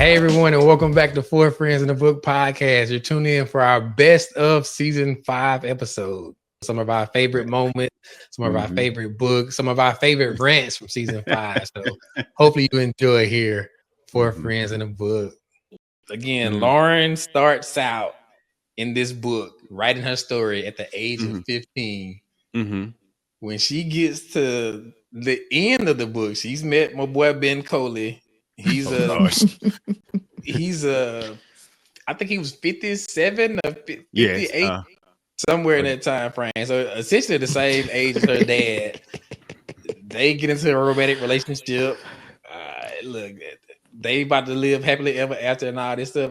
Hey everyone, and welcome back to Four Friends in the Book podcast. You're tuning in for our best of season 5 episode. Some of our favorite moments, some of our favorite books, some of our favorite rants from season 5. So hopefully you enjoy here. Four Friends in the Book. Again, Lauren starts out in this book writing her story at the age of 15. When she gets to the end of the book, she's met my boy Ben Coley. He's I think he was 57 or 58, somewhere in that time frame. So essentially the same age as her dad. They get into a romantic relationship. Look, they about to live happily ever after and all this stuff.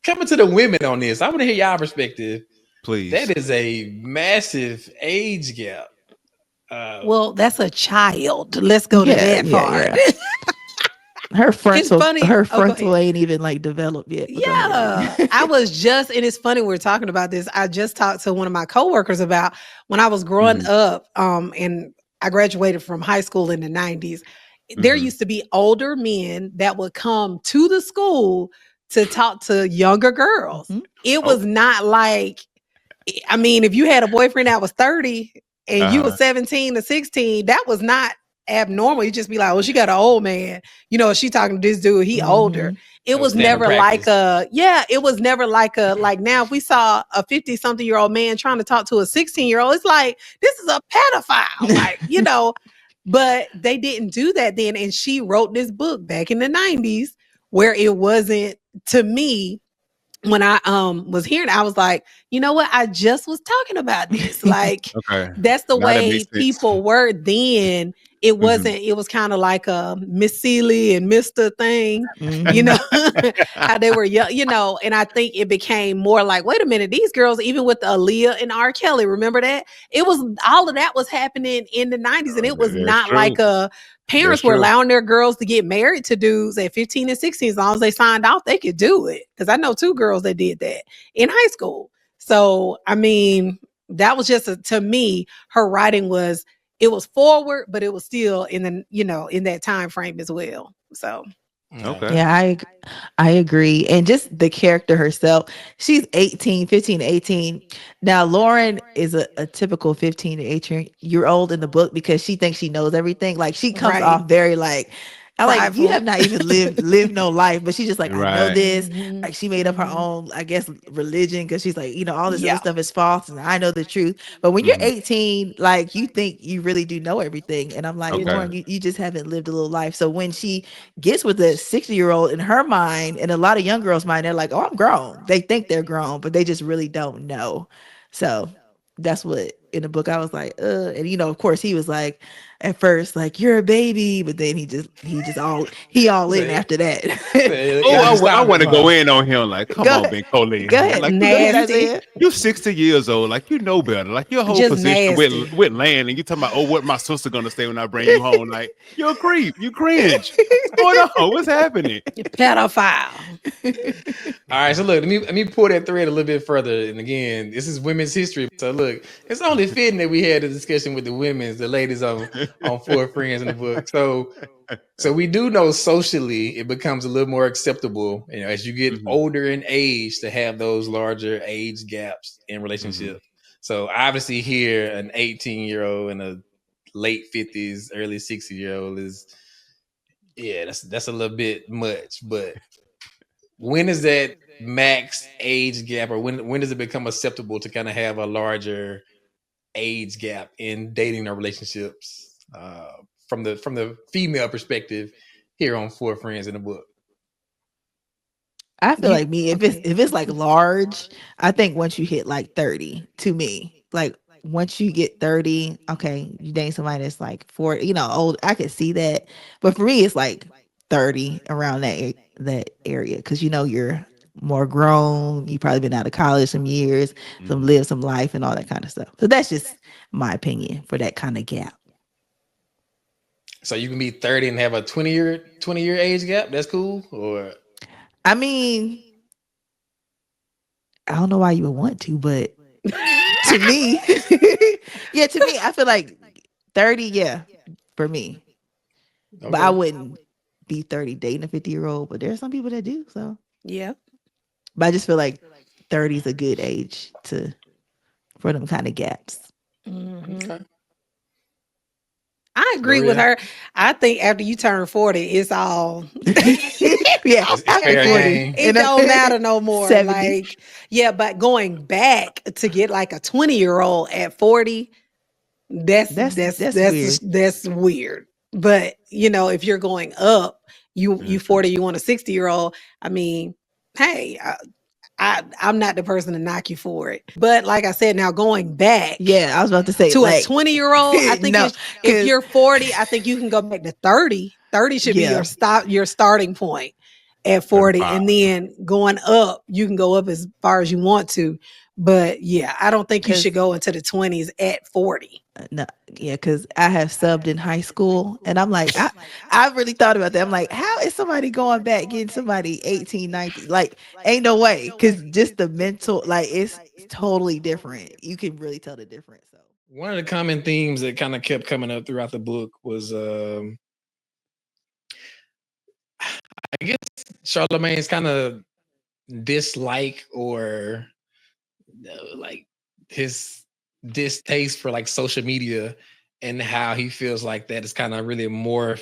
Coming to the women on this, I want to hear y'all perspective. Please. That is a massive age gap. Well, that's a child. Let's go to that part. Her frontal, funny. her frontal ain't even like developed yet. Yeah, I was just, and it's funny we're talking about this. I just talked to one of my coworkers about when I was growing up, and I graduated from high school in the 90s. There used to be older men that would come to the school to talk to younger girls. It was not like, I mean, if you had a boyfriend that was 30 and you was 17 or 16, that was not abnormal. You just be like, well, she got an old man. You know, she talking to this dude, he older. It was never like it was never like like now if we saw a 50-something-year-old man trying to talk to a 16-year-old, it's like, this is a pedophile. Like, you know, but they didn't do that then. And she wrote this book back in the 90s where it wasn't, to me, when I was hearing, I was like, you know what? I just was talking about this. Like, that's the way people were then. It wasn't, it was kind of like a Miss Seeley and Mr. thing, you know, how they were young, you know, and I think it became more like, wait a minute, these girls, even with Aaliyah and R. Kelly, remember that? It was, all of that was happening in the 90s, and it was not like parents were allowing their girls to get married to dudes at 15 and 16. As long as they signed off, they could do it. Because I know 2 girls that did that in high school. So, I mean, that was just, to me, her writing was, it was forward, but it was still in the, you know, in that time frame as well. So. Yeah, I agree. And just the character herself, she's 15 to 18. Now, Lauren is a typical 15 to 18-year-old in the book because she thinks she knows everything. Like, she comes off very like, I like, you have not even lived no life, but she's just like, I know this. Like, she made up her own, I guess, religion because she's like, you know, all this other stuff is false and I know the truth. But when you're 18, like, you think you really do know everything. And I'm like, Lauren, you just haven't lived a little life. So when she gets with a 60-year-old, in her mind, and a lot of young girls' mind, they're like, oh, I'm grown. They think they're grown, but they just really don't know. So that's what, in the book, I was like, and you know, of course, he was like, at first, like, you're a baby, but then he all in after that. I want to go in on him. Like, come on, Ben Coley. Go ahead. Like, Nasty. you're 60 years old. Like, you know better. Like, your whole Just position with land, and you talking about, oh, what my sister gonna say when I bring you home? Like, you're a creep. You cringe. What's going on? What's happening? You're pedophile. All right, so look, let me pull that thread a little bit further. And again, this is women's history. So look, it's only fitting that we had a discussion with the ladies on Four Friends in the Book. So we do know socially it becomes a little more acceptable, you know, as you get older in age, to have those larger age gaps in relationships. So obviously here, an 18-year-old and a late 50s, early 60-year-old is, that's a little bit much. But when is that max age gap, or when does it become acceptable to kind of have a larger age gap in dating or relationships, from the female perspective here on Four Friends in the Book? I feel like me, if it's like large, I think once you hit like 30, to me, like once you get 30, okay, you date somebody that's like 40, you know, old, I could see that. But for me, it's like 30, around that area, because you know you're more grown, you probably been out of college some years, lived some life and all that kind of stuff. So that's just my opinion for that kind of gap. So you can be 30 and have a 20-year age gap. That's cool? Or, I mean, I don't know why you would want to, but to me, to me, I feel like 30, for me. Okay. But I wouldn't be 30 dating a 50-year-old, but there are some people that do. So, Yeah. but I just feel like 30 is a good age for them kind of gaps. Mhm. Okay. I agree with Maria, her. I think after you turn 40, it's all Yeah, it's after fair 40, game. it and don't matter no more. 70. Like, yeah, but going back to get like a 20-year-old at 40, that's that's That's that's weird. that's weird. But you know, if you're going up, you Mhm. 40, you want a 60-year-old. I mean, hey, I'm not the person to knock you for it. But like I said, now going back Yeah, I was about to say to a like 20-year-old, I think no, if because you're 40, I think you can go back to 30. 30 should be yeah, your starting point at 40. 35. And then going up, you can go up as far as you want to. But yeah, I don't think you should because go into the 20s at 40. no, yeah, because I have subbed in high school, and I'm like, I really thought about that. I'm like, how is somebody going back getting somebody 18, 19? Like, ain't no way, because just the mental, like, it's totally different. You can really tell the difference. So One of the common themes that kind of kept coming up throughout the book was, I guess, Charlemagne's kind of dislike or like his distaste for like social media and how he feels like that is kind of really more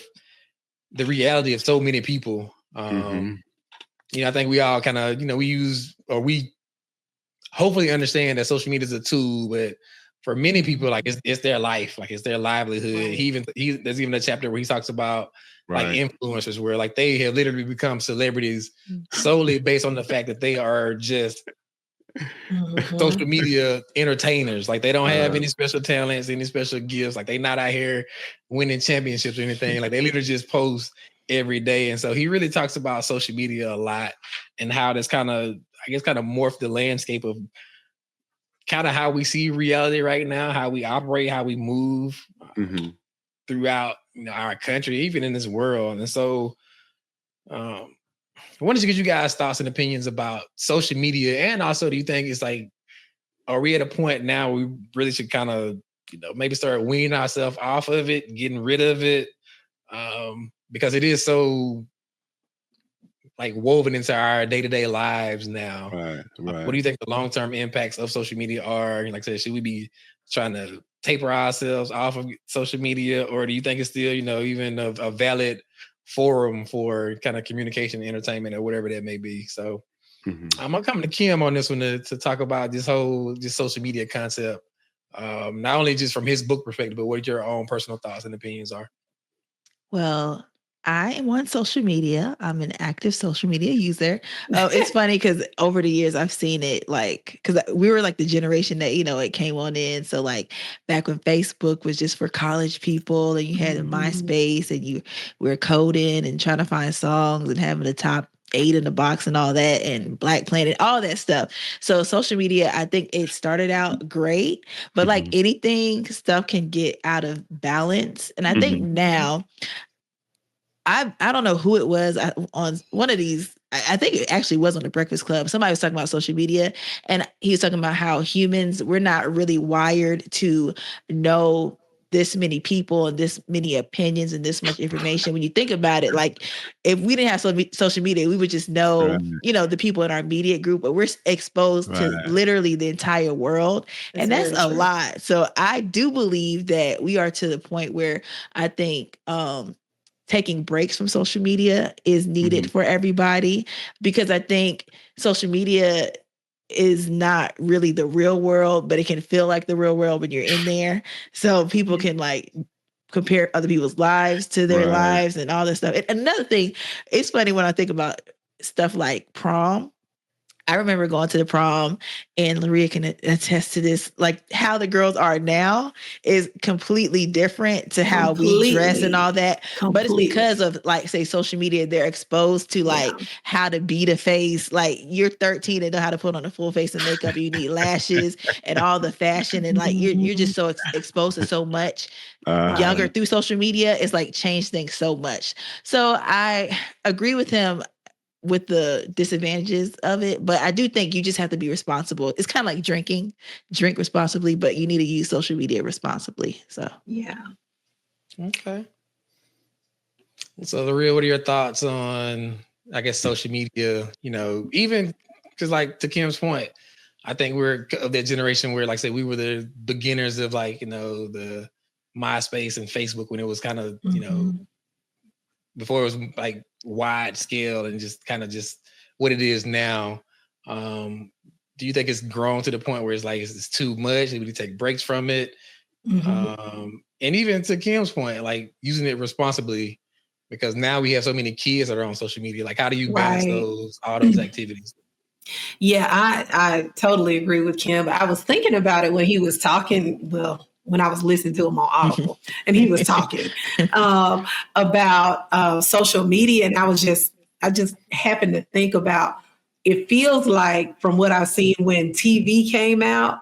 the reality of so many people. Mhm. I think we all kind of, we use or we hopefully understand that social media is a tool, but for many people, like it's their life, like it's their livelihood. Right. There's even a chapter where he talks about like Right. influencers where like they have literally become celebrities solely based on the fact that they are just social Mhm. media entertainers. Like they don't have Uh, any special talents, any special gifts. Like they not out here winning championships or anything. Like they literally just post every day. And so he really talks about social media a lot and how that's kind of, I guess, kind of morphed the landscape of kind of how we see reality right now, how we operate, how we move mhm. throughout our country, even in this world. And so I wanted to get you guys' thoughts and opinions about social media. And also, do you think it's like, are we at a point now we really should kind of, maybe start weaning ourselves off of it, getting rid of it? Because it is so like woven into our day-to-day lives now. Right. What Right. do you think the long-term impacts of social media are? And like I said, should we be trying to taper ourselves off of social media, or do you think it's still, even a valid forum for kind of communication, entertainment, or whatever that may be? So Mhm. I'm gonna come to Kim on this one to talk about this whole social media concept. Not only just from his book perspective, but what your own personal thoughts and opinions are. well, I am on social media. I'm an active social media user. It's funny because over the years I've seen it like because we were like the generation that it came on in. So like back when Facebook was just for college people, and you had Mhm. MySpace, and you were coding and trying to find songs and having the top 8 in the box and all that, and Black Planet, all that stuff. So social media, I think it started out great, but like Mhm. anything, stuff can get out of balance. And I think Mhm. now I don't know who it was on one of these. I think it actually was on the Breakfast Club. Somebody was talking about social media, and he was talking about how humans we're not really wired to know this many people and this many opinions and this much information. When you think about it, like if we didn't have social media, we would just Right. know, the people in our immediate group, but we're exposed to Right. literally the entire world. That's And that's very a true. lot. So I do believe that we are to the point where I think taking breaks from social media is needed Mhm. for everybody, because I think social media is not really the real world, but it can feel like the real world when you're in there. So people Mhm. can like compare other people's lives to their Right. lives and all this stuff. And another thing, it's funny when I think about stuff like prom. I remember going to the prom, and Maria can attest to this. Like how the girls are now is completely different to how we dress and all Completely. that. But it's because Completely. of like say social media, they're exposed to Yeah. like how to beat a face. Like you're 13 and know how to put on a full face of makeup. You need lashes and all the fashion, and like you're Mhm. just so exposed to so much Uh-huh. younger Right. through social media. It's like changed things so much. So I agree with him with the disadvantages of it, but I do think you just have to be responsible. It's kind of like drinking, drink responsibly, but you need to use social media responsibly. So Yeah. Okay. So the real, what are your thoughts on, I guess, social media? Even because, like, to Kim's point, I think we're of that generation where, like I said, we were the beginners of, like, the MySpace and Facebook when it was kind of, before it was like wide scale and just kind of just what it is now. Do you think it's grown to the point where it's like it's too much? Maybe take breaks from it. And even to Kim's point, like using it responsibly, because now we have so many kids that are on social media. Like, how do you balance all those activities? Yeah, I totally agree with Kim. I was thinking about it when he was talking. Well, when I was listening to him on Audible, and he was talking about social media, and I just happened to think about. It feels like, from what I've seen when TV came out,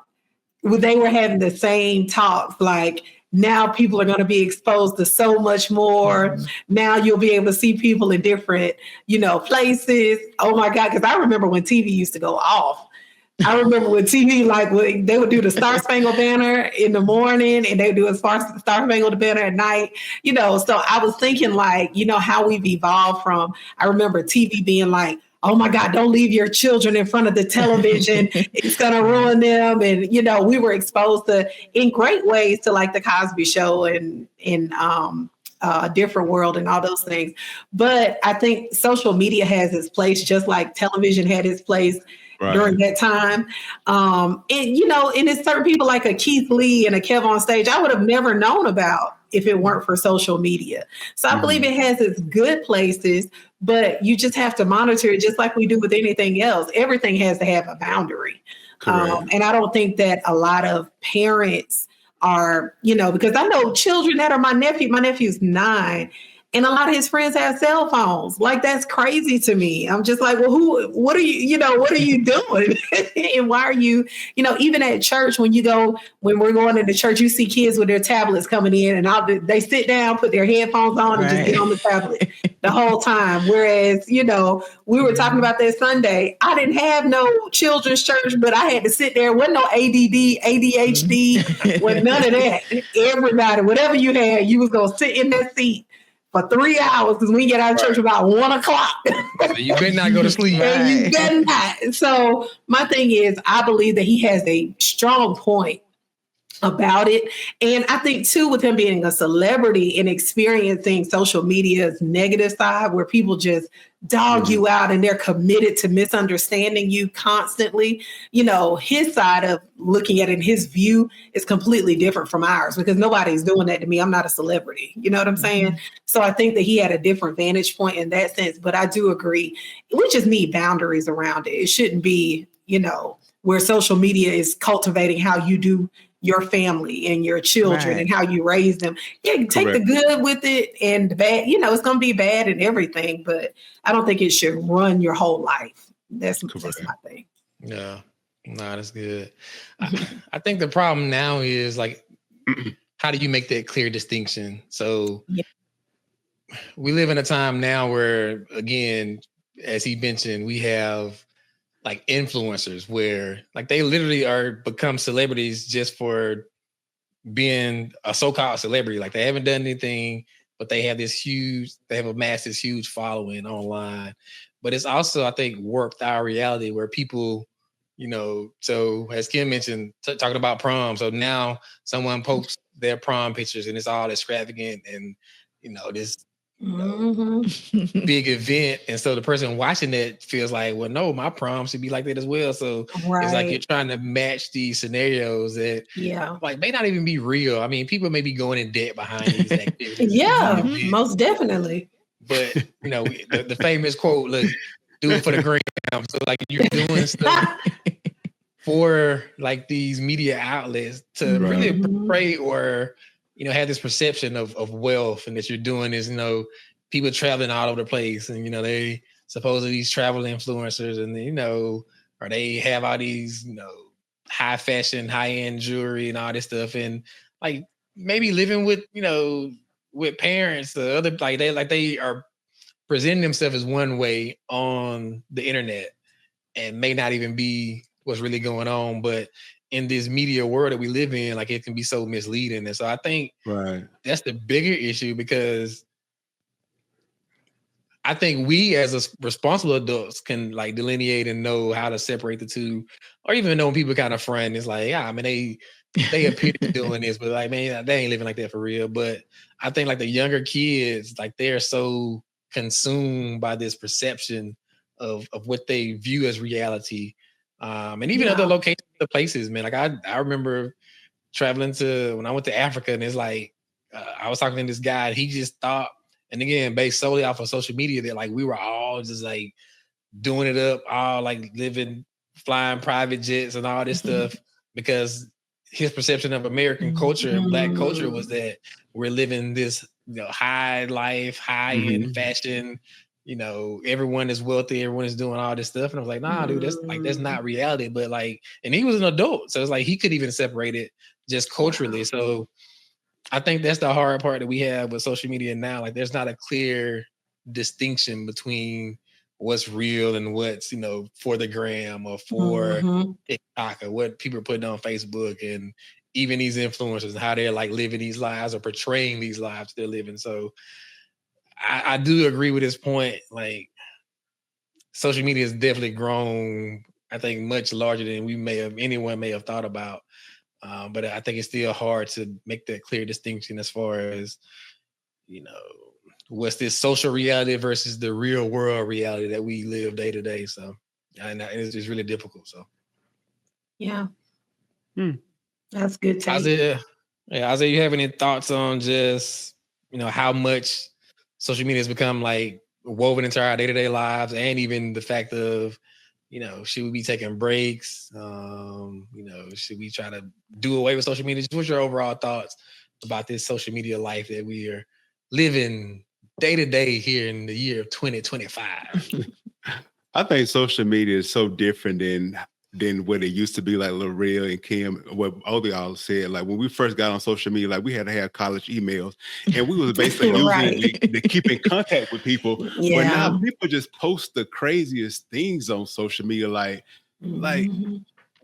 they were having the same talks. Like, now people are going to be exposed to so much more. Now you'll be able to see people in different, places. Oh my God. Because I remember when TV used to go off. I remember when TV, like, when they would do the Star Spangled Banner in the morning and they would do a Star Spangled Banner at night, So I was thinking, like, how we've evolved from, I remember TV being like, oh my God, don't leave your children in front of the television. It's going to ruin them. And, we were exposed to, in great ways, to like the Cosby Show and A Different World and all those things. But I think social media has its place, just like television had its place during that time. And it's certain people like a Keith Lee and a Kev on Stage I would have never known about if it weren't for social media. So I believe it has its good places, but you just have to monitor it just like we do with anything else. Everything has to have a boundary. And I don't think that a lot of parents are, because I know children that are my nephew's 9, and a lot of his friends have cell phones. Like, that's crazy to me. I'm just like, well, what are you doing? And why are you, even at church, when we're going into church, you see kids with their tablets coming in and they sit down, put their headphones on and just get on the tablet the whole time. Whereas, we were talking about that Sunday. I didn't have no children's church, but I had to sit there. Wasn't no ADD, ADHD, with none of that. Everybody, whatever you had, you was going to sit in that seat for 3 hours, because we get out of church about 1 o'clock. So you better not go to sleep. And you better not. So my thing is, I believe that he has a strong point about it. And I think too, with him being a celebrity and experiencing social media's negative side, where people just dog you out and they're committed to misunderstanding you constantly, his side of looking at it, his view is completely different from ours, because nobody's doing that to me. I'm not a celebrity. You know what I'm saying? So I think that he had a different vantage point in that sense. But I do agree, we just need boundaries around it. It shouldn't be, where social media is cultivating how you do your family and your children and how you raise them. Yeah, take the good with it and the bad. It's going to be bad and everything, but I don't think it should run your whole life. That's my thing. Yeah, no, that's good. I think the problem now is, like, how do you make that clear distinction? So we live in a time now where, again, as he mentioned, we have like influencers where, like, they literally are become celebrities just for being a so-called celebrity. Like, they haven't done anything, but they have amassed this huge following online. But it's also, I think, warped our reality where people, so as Kim mentioned, talking about prom. So now someone posts their prom pictures and it's all extravagant and, this big event. And so the person watching it feels like, well, no, my prom should be like that as well. So it's like you're trying to match these scenarios that like may not even be real. I mean, people may be going in debt behind these activities. Most definitely. But the famous quote, look, do it for the gram. So like you're doing stuff for like these media outlets to really portray or have this perception of wealth, and that you're doing is, people traveling all over the place, and they supposedly these travel influencers, and or they have all these high fashion, high end jewelry and all this stuff, and like maybe living with with parents, the other they are presenting themselves as one way on the internet, and may not even be what's really going on, but in this media world that we live in, like, it can be so misleading. And so I think that's the bigger issue, because I think we as responsible adults can like delineate and know how to separate the two, or even know when people kind of front. It's like, yeah, I mean, they appear to be doing this, but like, man, they ain't living like that for real. But I think like the younger kids, like they're so consumed by this perception of what they view as reality. And even other locations, other places, man. Like I remember traveling to when I went to Africa, and it's like I was talking to this guy, and he just thought, and again, based solely off of social media, that like we were all just like doing it up, all like living, flying private jets and all this stuff, because his perception of American culture and Black culture was that we're living this, high life, high end fashion. Everyone is wealthy, everyone is doing all this stuff, and I was like, nah, dude, that's not reality. But like, and he was an adult, so it's like he could even separate it just culturally. So I think that's the hard part that we have with social media now. Like, there's not a clear distinction between what's real and what's, for the gram or for TikTok or what people are putting on Facebook, and even these influencers and how they're like living these lives or portraying these lives they're living. So I do agree with this point. Like, social media has definitely grown, I think, much larger than anyone may have thought about. But I think it's still hard to make that clear distinction as far as, what's this social reality versus the real world reality that we live day to day. So, and it's just really difficult. So, yeah, that's good take. Isaiah, you have any thoughts on just how much social media has become like woven into our day to day lives, and even the fact of should we be taking breaks? Should we try to do away with social media? Just what's your overall thoughts about this social media life that we are living day to day here in the year of 2025? I think social media is so different than what it used to be. Like Lil Real and Kim, what all y'all said, like when we first got on social media, like we had to have college emails, and we was basically using it to keep in contact with people. Yeah. But now people just post the craziest things on social media, like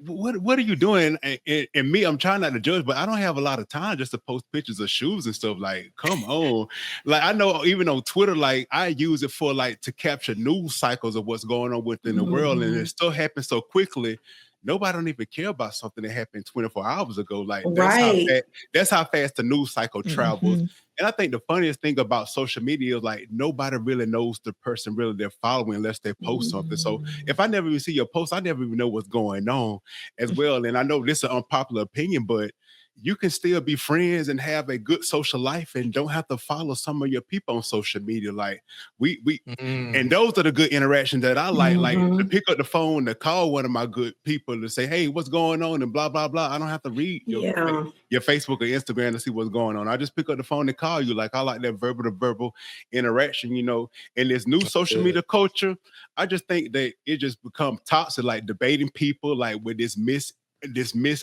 what are you doing? And me, I'm trying not to judge, but I don't have a lot of time just to post pictures of shoes and stuff. Like, come on. Like, I know even on Twitter, like I use it for like to capture news cycles of what's going on within the world, and it still happens so quickly. Nobody don't even care about something that happened 24 hours ago. Like that's how fast the news cycle travels. And I think the funniest thing about social media is like nobody really knows the person really they're following unless they post something. So if I never even see your post, I never even know what's going on as well. And I know this is an unpopular opinion, but you can still be friends and have a good social life and don't have to follow some of your people on social media. Like and those are the good interactions that I like to pick up the phone, to call one of my good people to say, hey, what's going on? And blah, blah, blah. I don't have to read your Facebook or Instagram to see what's going on. I just pick up the phone and call you. Like, I like that verbal to verbal interaction, in this new social media culture. I just think that it just become toxic, like debating people, like with this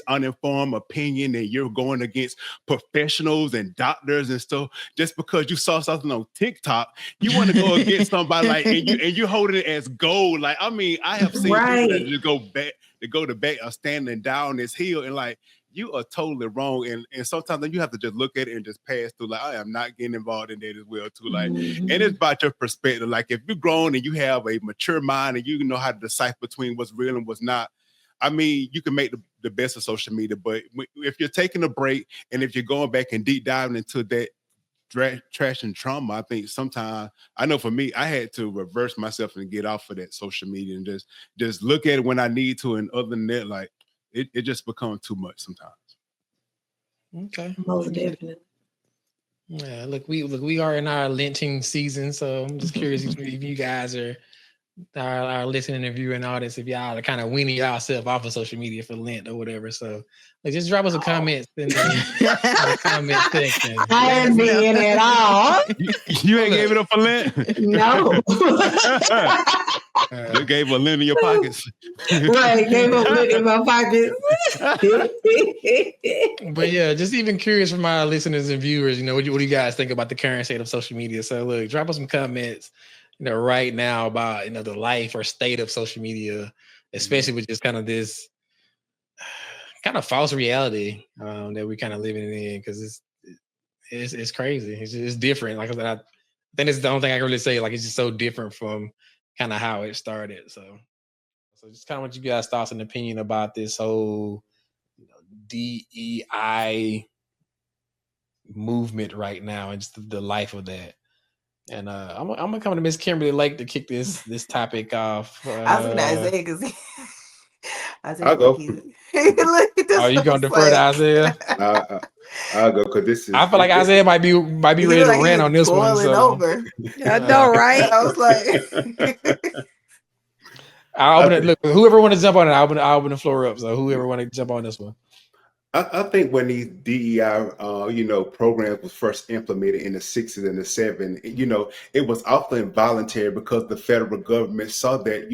uninformed opinion, and you're going against professionals and doctors and stuff just because you saw something on TikTok. You want to go against somebody like, and you holding it as gold. Like, I mean, I have seen people that just go to back or standing down this hill, and like, you are totally wrong. And sometimes you have to just look at it and just pass through. Like, I am not getting involved in that as well too. Like, and it's about your perspective. Like, if you're grown and you have a mature mind and you know how to decipher between what's real and what's not, I mean, you can make the best of social media, but if you're taking a break and if you're going back and deep diving into that trash and trauma, I think sometimes, I know for me, I had to reverse myself and get off of that social media and just look at it when I need to. And other than that, like it just becomes too much sometimes. Okay. Most definitely. Yeah, look, we are in our Lynching season, so I'm just curious if you guys are listening and viewing all this, if y'all are kind of weaning yourself off of social media for Lent or whatever. So like, just drop us a comment in the comment section. I ain't being at all. You ain't gave it up for Lent? No. You gave a Lent in your pockets. Right, gave a Lent in my pockets. But yeah, just even curious from our listeners and viewers, what do you guys think about the current state of social media? So look, drop us some comments right now about the life or state of social media, especially with just kind of this kind of false reality that we're kind of living in, because it's crazy. It's different. Like I said, I then it's the only thing I can really say. Like, it's just so different from kind of how it started. So just kind of what you guys' thoughts and opinion about this whole DEI movement right now and just the life of that. And I'm gonna come to Miss Kimberly Lake to kick this topic off. I was looking at Isaiah because I'll go. Look at this. Are you gonna defer to Isaiah? I'll go because this is. I feel like Isaiah might be ready to rant on this one. So over. I know, right? I was like, I'll open it. Look, whoever want to jump on it, I'll open the floor up. So whoever want to jump on this one. I think when these DEI, programs was first implemented in the 60s and the 70s, it was often voluntary because the federal government saw that,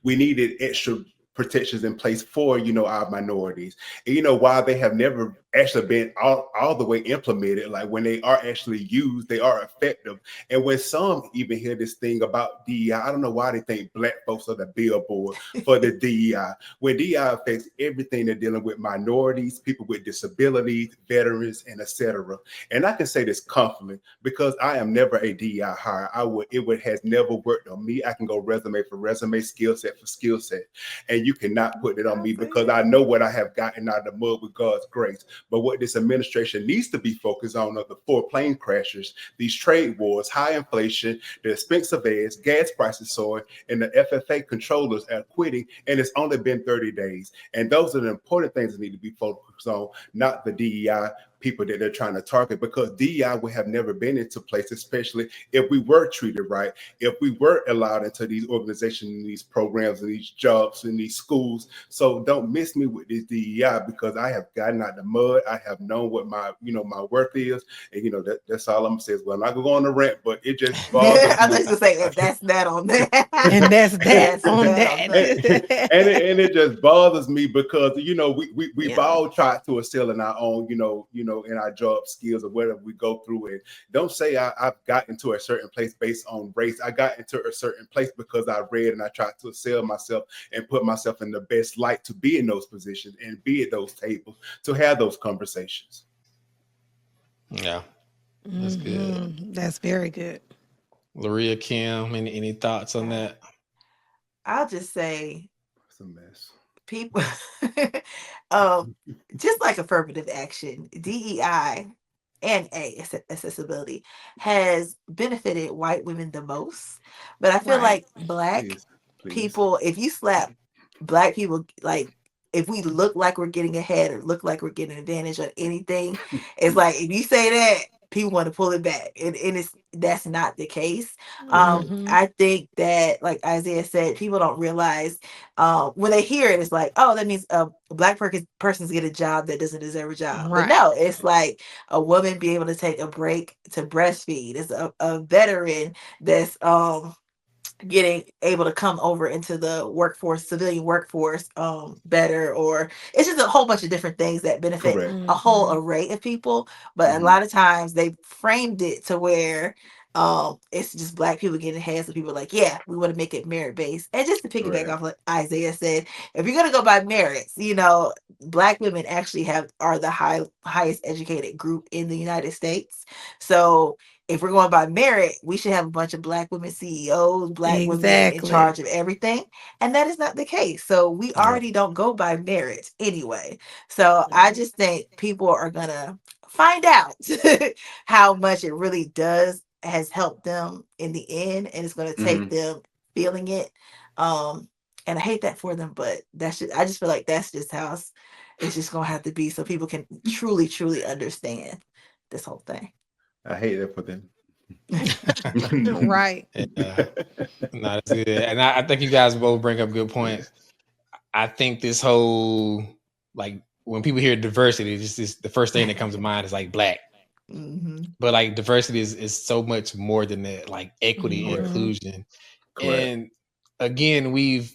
we needed extra protections in place for, our minorities. And, while they have never actually been all the way implemented, like when they are actually used, they are effective. And when some even hear this thing about DEI, I don't know why they think Black folks are the billboard for the DEI. When DEI affects everything they're dealing with, minorities, people with disabilities, veterans, and etc. And I can say this confidently because I am never a DEI hire. It has never worked on me. I can go resume for resume, skill set for skill set, and you cannot put it on me because I know what I have gotten out of the mud with God's grace. But what this administration needs to be focused on are the 4 plane crashes, these trade wars, high inflation, the expense of gas prices soaring, and the FFA controllers are quitting, and it's only been 30 days. And those are the important things that need to be focused on, not the DEI people that they're trying to target, because DEI would have never been into place, especially if we were treated right, if we were allowed into these organizations, and these programs, and these jobs, and these schools. So don't miss me with this DEI because I have gotten out the mud. I have known what my worth is, and that's all I'm gonna say. Is, well, I'm not gonna go on the rant, but it just bothers me. I was just gonna say that's that on that, and that's that on that. and it just bothers me because we've all tried to excel in our own in our job skills or whatever we go through. And don't say I've gotten to a certain place based on race. I got into a certain place because I read and I tried to excel myself and put myself in the best light to be in those positions and be at those tables to have those conversations. Yeah, that's good. That's very good. Laria, Kim, any thoughts on that? I'll just say it's a mess. People just like affirmative action, DEI and accessibility has benefited white women the most. But I feel like Black people, if you slap Black people, like if we look like we're getting ahead or look like we're getting advantage on anything, it's like if you say that, people want to pull it back, and that's not the case. I think that, like Isaiah said, people don't realize when they hear it, it's like, oh, that means a Black person's get a job that doesn't deserve a job. But no, it's like a woman being able to take a break to breastfeed. It's a veteran that's getting able to come over into the workforce, civilian workforce, better, or it's just a whole bunch of different things that benefit a whole array of people. But a lot of times they framed it to where it's just Black people getting ahead, so people are like, yeah, we want to make it merit based. And just to piggyback off what Isaiah said, if you're gonna go by merits, Black women actually are the highest educated group in the United States. So if we're going by merit, we should have a bunch of Black women CEOs, Black women in charge of everything. And that is not the case. So we already don't go by merit anyway. So I just think people are going to find out how much it really has helped them in the end. And it's going to take them feeling it. And I hate that for them, but I just feel like that's just how it's just going to have to be, so people can truly, truly understand this whole thing. I hate that for them. Right. No, that's good. And I think you guys both bring up good points. I think this whole, like, when people hear diversity, just the first thing that comes to mind is like Black. But like diversity is so much more than that, like equity, inclusion. And again, we've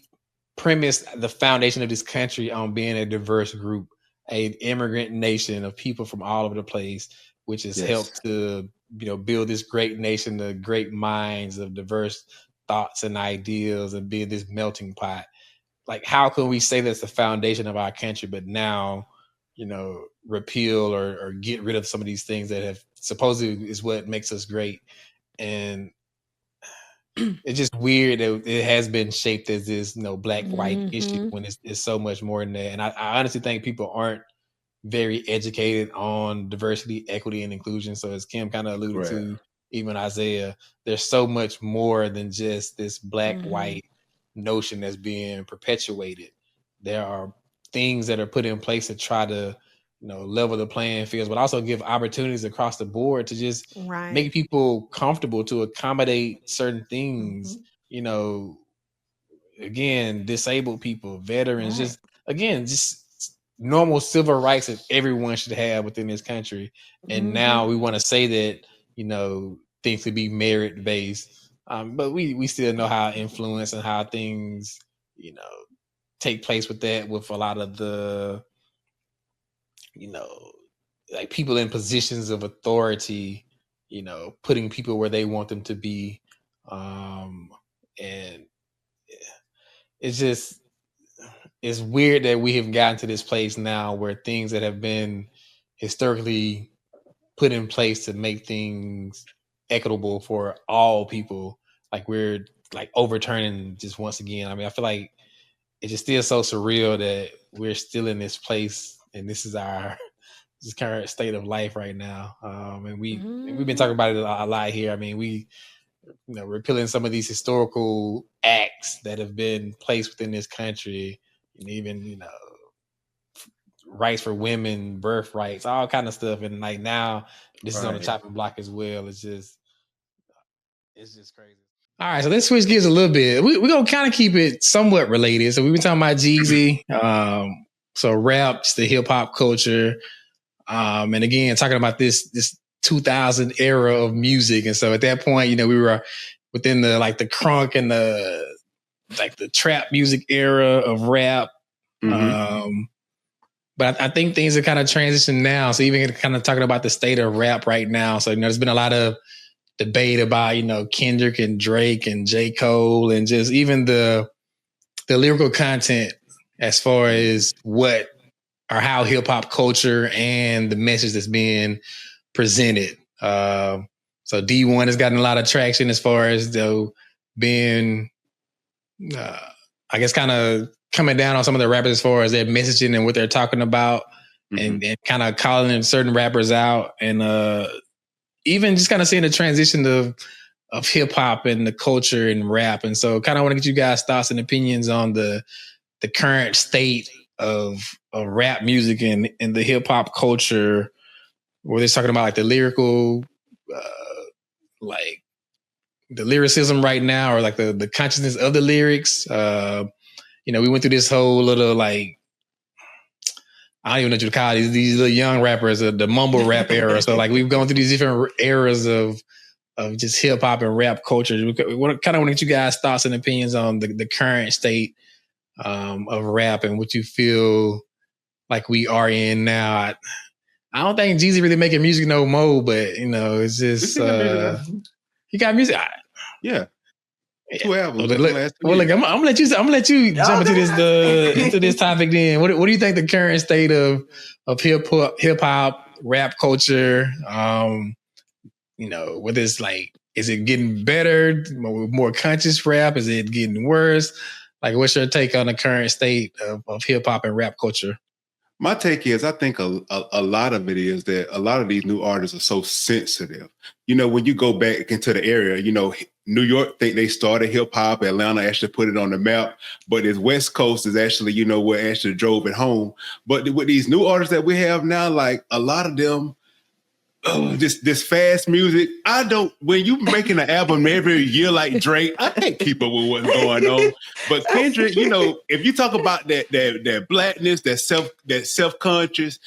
premised the foundation of this country on being a diverse group, an immigrant nation of people from all over the place, which has helped to build this great nation, the great minds of diverse thoughts and ideals, and being this melting pot. Like, how can we say that's the foundation of our country, but now repeal or get rid of some of these things that have supposedly is what makes us great? and it's just weird that it has been shaped as this, black white issue when it's so much more than that. And I honestly think people aren't very educated on diversity, equity, and inclusion. So as Kim kind of alluded to, even Isaiah, there's so much more than just this black white notion that's being perpetuated. There are things that are put in place to try to level the playing fields, but also give opportunities across the board to just make people comfortable to accommodate certain things. Again, disabled people, veterans, just normal civil rights that everyone should have within this country. And now we want to say that things could be merit based, but we still know how influence and how things take place with that, with a lot of the like people in positions of authority, putting people where they want them to be, and it's weird that we have gotten to this place now where things that have been historically put in place to make things equitable for all people, like we're like overturning just once again. I mean, I feel like it's just still so surreal that we're still in this place and this is our just current state of life right now. And we've been talking about it a lot here. I mean, we repealing some of these historical acts that have been placed within this country, and even rights for women, birth rights, all kind of stuff. And like now, this is on the chopping block as well. It's just crazy. All right, so let's switch gears a little bit. We're gonna kind of keep it somewhat related. So we've been talking about Jeezy, so raps, the hip hop culture, and again talking about this 2000 era of music. And so at that point, we were within the crunk and the trap music era of rap. But I think things are kind of transitioned now. So even kind of talking about the state of rap right now. So, there's been a lot of debate about, Kendrick and Drake and J. Cole and just even the lyrical content as far as what or how hip hop culture and the message that's being presented. So D1 has gotten a lot of traction as far as being, I guess, kind of coming down on some of the rappers as far as their messaging and what they're talking about, and kind of calling certain rappers out, and even just kind of seeing the transition of hip hop and the culture and rap. And so kind of want to get you guys' thoughts and opinions on the current state of rap music and the hip hop culture, where they're talking about like the lyrical, like the lyricism right now, or like the consciousness of the lyrics. We went through this whole little I don't even know what you call these little young rappers, the mumble rap era. So like we've gone through these different eras of just hip hop and rap culture. We kind of want to get you guys' thoughts and opinions on the current state of rap and what you feel like we are in now. I don't think Jeezy really making music no more, but it's just he got music. Yeah. 2 albums. Well, look, I'm gonna let you jump into this topic. Then, what do you think the current state of hip hop rap culture? Whether it's like, is it getting better, more conscious rap? Is it getting worse? Like, what's your take on the current state of hip hop and rap culture? My take is, I think a lot of it is that a lot of these new artists are so sensitive. When you go back into the area, New York think they started hip hop. Atlanta actually put it on the map, but it's West Coast is actually, what actually drove it home. But with these new artists that we have now, like a lot of them, this fast music. When you making an album every year like Drake, I can't keep up with what's going on. But Kendrick, if you talk about that blackness, that self-conscious,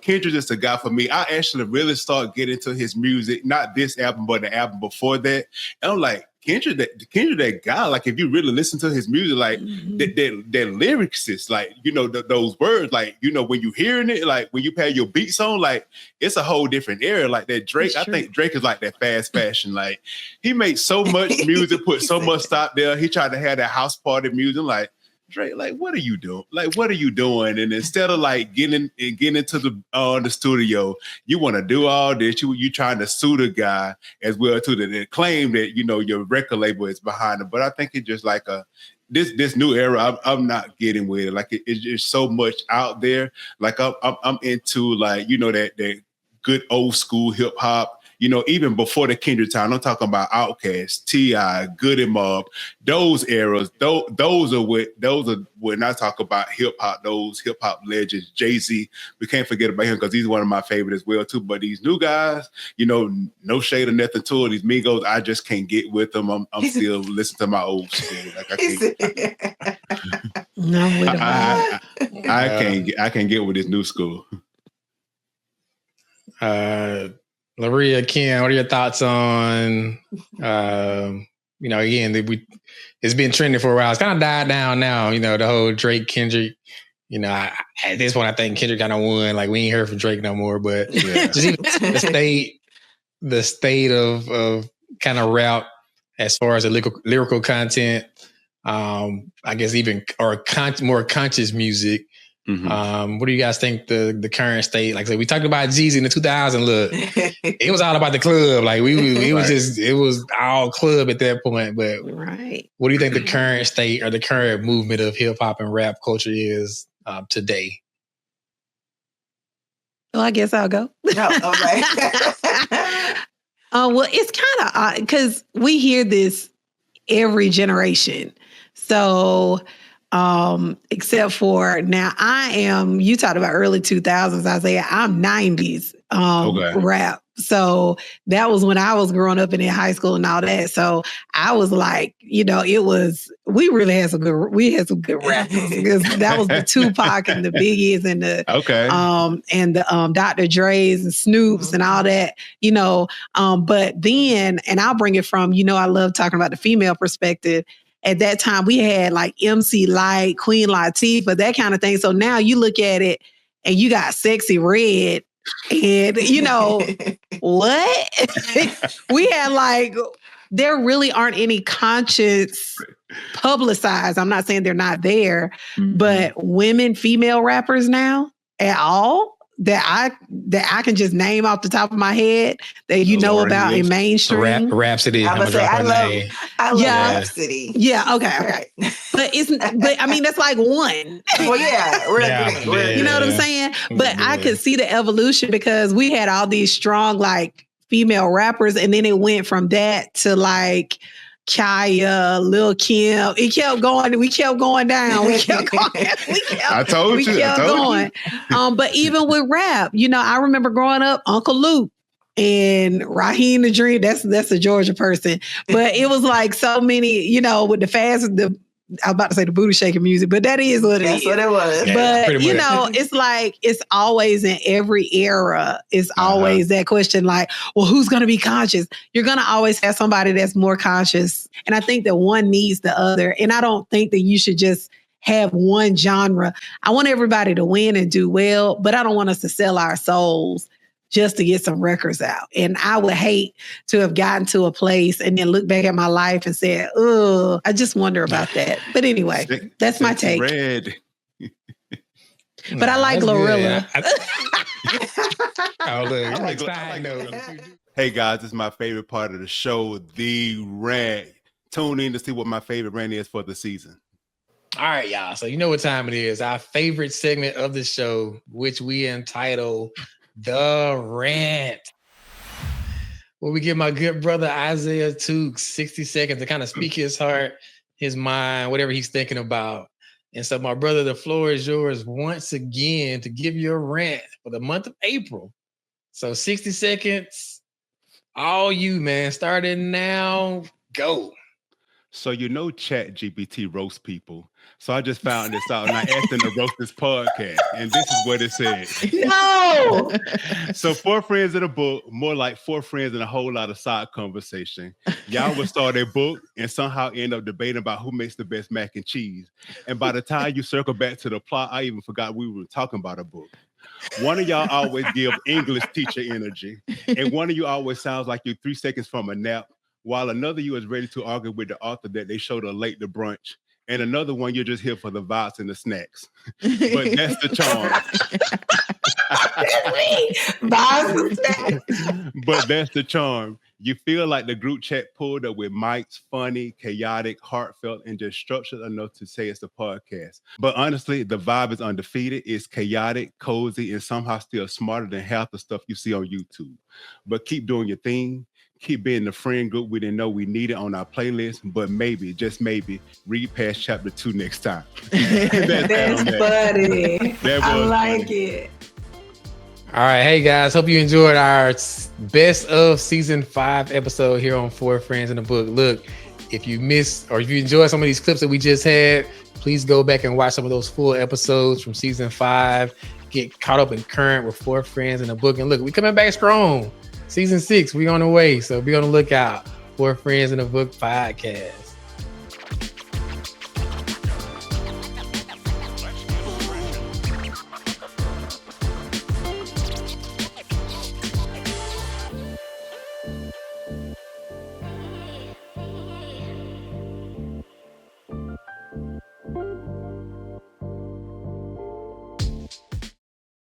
Kendrick is the guy for me. I actually really start getting into his music, not this album, but the album before that. And I'm like, Kendrick, that guy, like if you really listen to his music, like that lyrics is like, those words, like, when you hearing it, like when you have your beats on, like it's a whole different era. Like that Drake, I think Drake is like that fast fashion. Like he makes so much music, put so much stuff there. He tried to have that house party music. Like, Drake, like, what are you doing? Like, what are you doing? And instead of like getting into the studio, you want to do all this. You trying to sue the guy as well too, that claim that your record label is behind it. But I think it's just like this new era. I'm not getting with it. Like it's just so much out there. Like I'm into like that good old school hip hop. Even before the Kendrick time, I'm talking about Outkast, T.I., Good and Mob, those eras. Those are when I talk about hip hop. Those hip hop legends, Jay-Z. We can't forget about him because he's one of my favorites as well too. But these new guys, no shade or nothing to it. These Migos, I just can't get with them. I'm still listening to my old school. Like I can't. No, with I can't get with this new school. Laria, Ken, what are your thoughts on, again, it's been trending for a while. It's kind of died down now, the whole Drake, Kendrick. At this point, I think Kendrick kind of won. Like, we ain't heard from Drake no more. But just even the state of kind of rap as far as the lyrical content, I guess even or more conscious music. Mm-hmm. What do you guys think the current state? Like I said, we talked about Jeezy in the 2000s. Look, it was all about the club. Like it was all club at that point. But what do you think the current state or the current movement of hip hop and rap culture is today? Well, I guess I'll go. Oh, okay. Well, it's kind of odd because we hear this every generation. So, except for now, you talked about early 2000s, Isaiah. I'm 90s rap. So that was when I was growing up and in high school and all that. So I was like, we really had some good rappers because that was the Tupac and the Biggies and the Dr. Dre's and Snoops and all that, but then, and I'll bring it from, I love talking about the female perspective. At that time, we had like MC Lyte, Queen Latifah, that kind of thing. So now you look at it and you got Sexy Red and, what? We had like, there really aren't any conscious publicized. I'm not saying they're not there, but female rappers now at all that I can just name off the top of my head that about in mainstream. Rhapsody. I love Rhapsody. Yeah, okay. But I mean that's like one. Well, yeah. You know what I'm saying? But I could see the evolution because we had all these strong like female rappers, and then it went from that to like Kaya, Lil Kim. It kept going. We kept going down. We kept going. I told you. But even with rap, I remember growing up, Uncle Luke and Raheem the Dream. That's a Georgia person. But it was like so many, with I was about to say the booty shaking music, but that is what it is. That's what it was. But, it's like, it's always in every era, it's always that question like, well, who's going to be conscious? You're going to always have somebody that's more conscious. And I think that one needs the other. And I don't think that you should just have one genre. I want everybody to win and do well, but I don't want us to sell our souls just to get some records out. And I would hate to have gotten to a place and then look back at my life and said, oh, I just wonder about that. But anyway, that's my take. Red. But I like Glorilla. Hey guys, this is my favorite part of the show, the rant. Tune in to see what my favorite rant is for the season. All right, y'all. So you know what time it is. Our favorite segment of the show, which we entitle The Rant. Where we give my good brother Isaiah Tukes 60 seconds to kind of speak his heart, his mind, whatever he's thinking about. And so, my brother, the floor is yours once again to give your rant for the month of April. So 60 seconds, all you, man. Starting now, go. So ChatGPT roasts people. So I just found this out and I asked them to roast this podcast. And this is what it said. No! So 4 friends in a book, more like 4 friends in a whole lot of side conversation. Y'all would start a book and somehow end up debating about who makes the best mac and cheese. And by the time you circle back to the plot, I even forgot we were talking about a book. One of y'all always give English teacher energy. And one of you always sounds like you're 3 seconds from a nap, while another you is ready to argue with the author that they showed her late to brunch. and another one you're just here for the vibes and the snacks. But that's the charm. But that's the charm. You feel like the group chat pulled up with mics, funny, chaotic, heartfelt, and just structured enough to say it's a podcast. But honestly, the vibe is undefeated. It's chaotic, cozy, and somehow still smarter than half the stuff you see on YouTube. But keep doing your thing. Keep being the friend group we didn't know we needed on our playlist, but maybe, just maybe, read past chapter 2 next time. That's funny. I like funny. it. All right, hey guys, hope you enjoyed our best of season 5 episode here on Four Friends in a Book. Look, if you missed or if you enjoyed some of these clips that we just had, please go back and watch some of those full episodes from season 5. Get caught up and current with Four Friends in a Book. And look, we coming back strong. Season 6, we on the way, so be on the lookout. Four Friends in a Book podcast.